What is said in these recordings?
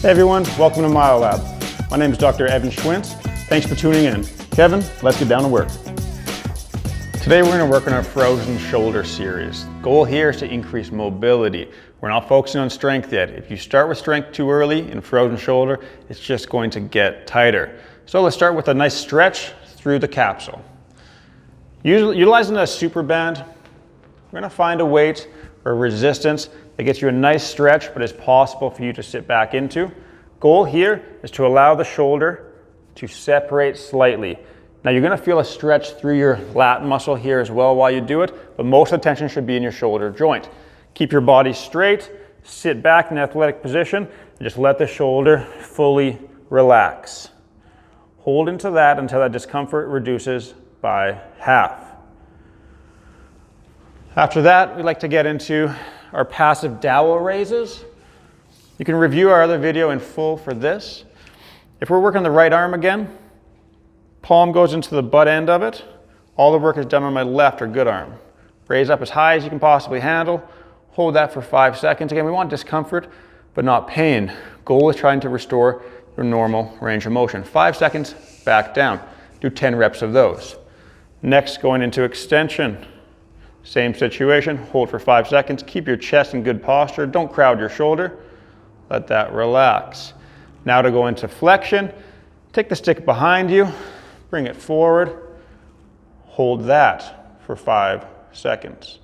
Hey everyone, welcome to MyoLab. My name is Dr. Evan Schwintz. Thanks for tuning in. Kevin, let's get down to work. Today we're going to work on our frozen shoulder series. The goal here is to increase mobility. We're not focusing on strength yet. If you start with strength too early in frozen shoulder, it's just going to get tighter. So let's start with a nice stretch through the capsule. Utilizing a super band, we're going to find a weight or resistance that gets you a nice stretch, but is possible for you to sit back into. Goal here is to allow the shoulder to separate slightly. Now you're going to feel a stretch through your lat muscle here as well while you do it, but most of the tension should be in your shoulder joint. Keep your body straight, sit back in an athletic position, and just let the shoulder fully relax. Hold into that until that discomfort reduces by half. After that, we like to get into our passive dowel raises. You can review our other video in full for this. If we're working the right arm again, palm goes into the butt end of it. All the work is done on my left or good arm. Raise up as high as you can possibly handle. Hold that for 5 seconds. Again, we want discomfort, but not pain. Goal is trying to restore your normal range of motion. 5 seconds, back down. Do 10 reps of those. Next, going into extension. Same situation, hold for 5 seconds, keep your chest in good posture, don't crowd your shoulder, let that relax. Now to go into flexion, take the stick behind you, bring it forward, hold that for 5 seconds.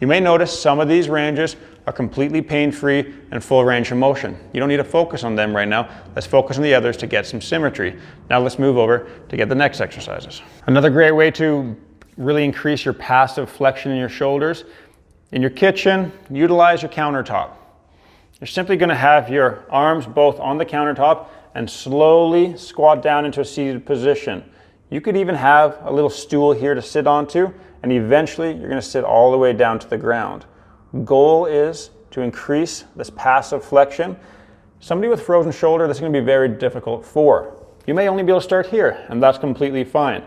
You may notice some of these ranges are completely pain-free and full range of motion. You don't need to focus on them right now. Let's focus on the others to get some symmetry. Now let's move over to get the next exercises. Another great way to really increase your passive flexion in your shoulders. In your kitchen, utilize your countertop. You're simply going to have your arms both on the countertop and slowly squat down into a seated position. You could even have a little stool here to sit onto, and eventually you're going to sit all the way down to the ground. Goal is to increase this passive flexion. Somebody with frozen shoulder, this is going to be very difficult for. You may only be able to start here, and that's completely fine.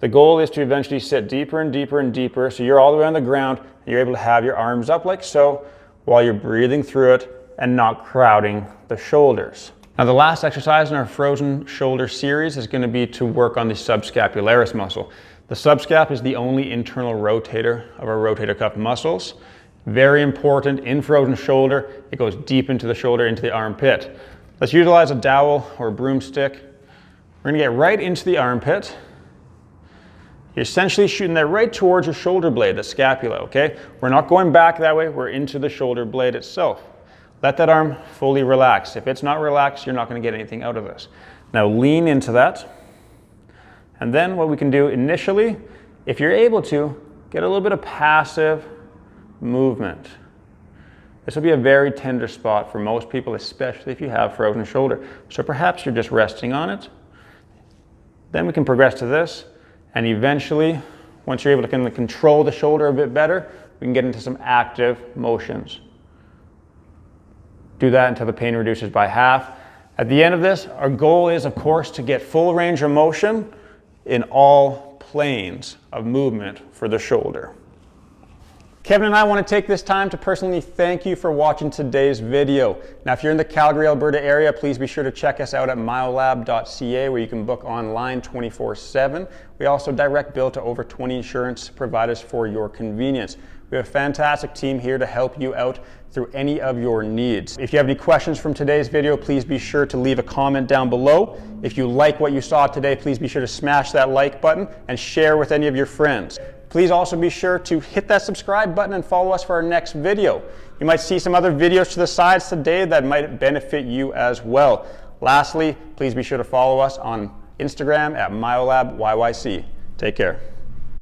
The goal is to eventually sit deeper and deeper and deeper, so you're all the way on the ground and you're able to have your arms up like so while you're breathing through it and not crowding the shoulders. Now the last exercise in our frozen shoulder series is going to be to work on the subscapularis muscle. The subscap is the only internal rotator of our rotator cuff muscles. Very important in frozen shoulder. It goes deep into the shoulder, into the armpit. Let's utilize a dowel or a broomstick. We're going to get right into the armpit. You're essentially shooting that right towards your shoulder blade, the scapula, okay? We're not going back that way, we're into the shoulder blade itself. Let that arm fully relax. If it's not relaxed, you're not going to get anything out of this. Now lean into that. And then what we can do initially, if you're able to, get a little bit of passive movement. This will be a very tender spot for most people, especially if you have frozen shoulder. So perhaps you're just resting on it. Then we can progress to this. And eventually, once you're able to kind of control the shoulder a bit better, we can get into some active motions. Do that until the pain reduces by half. At the end of this, our goal is, of course, to get full range of motion in all planes of movement for the shoulder. Kevin and I want to take this time to personally thank you for watching today's video. Now, if you're in the Calgary, Alberta area, please be sure to check us out at myolab.ca where you can book online 24/7. We also direct bill to over 20 insurance providers for your convenience. We have a fantastic team here to help you out through any of your needs. If you have any questions from today's video, please be sure to leave a comment down below. If you like what you saw today, please be sure to smash that like button and share with any of your friends. Please also be sure to hit that subscribe button and follow us for our next video. You might see some other videos to the sides today that might benefit you as well. Lastly, please be sure to follow us on Instagram at MyoLabYYC. Take care.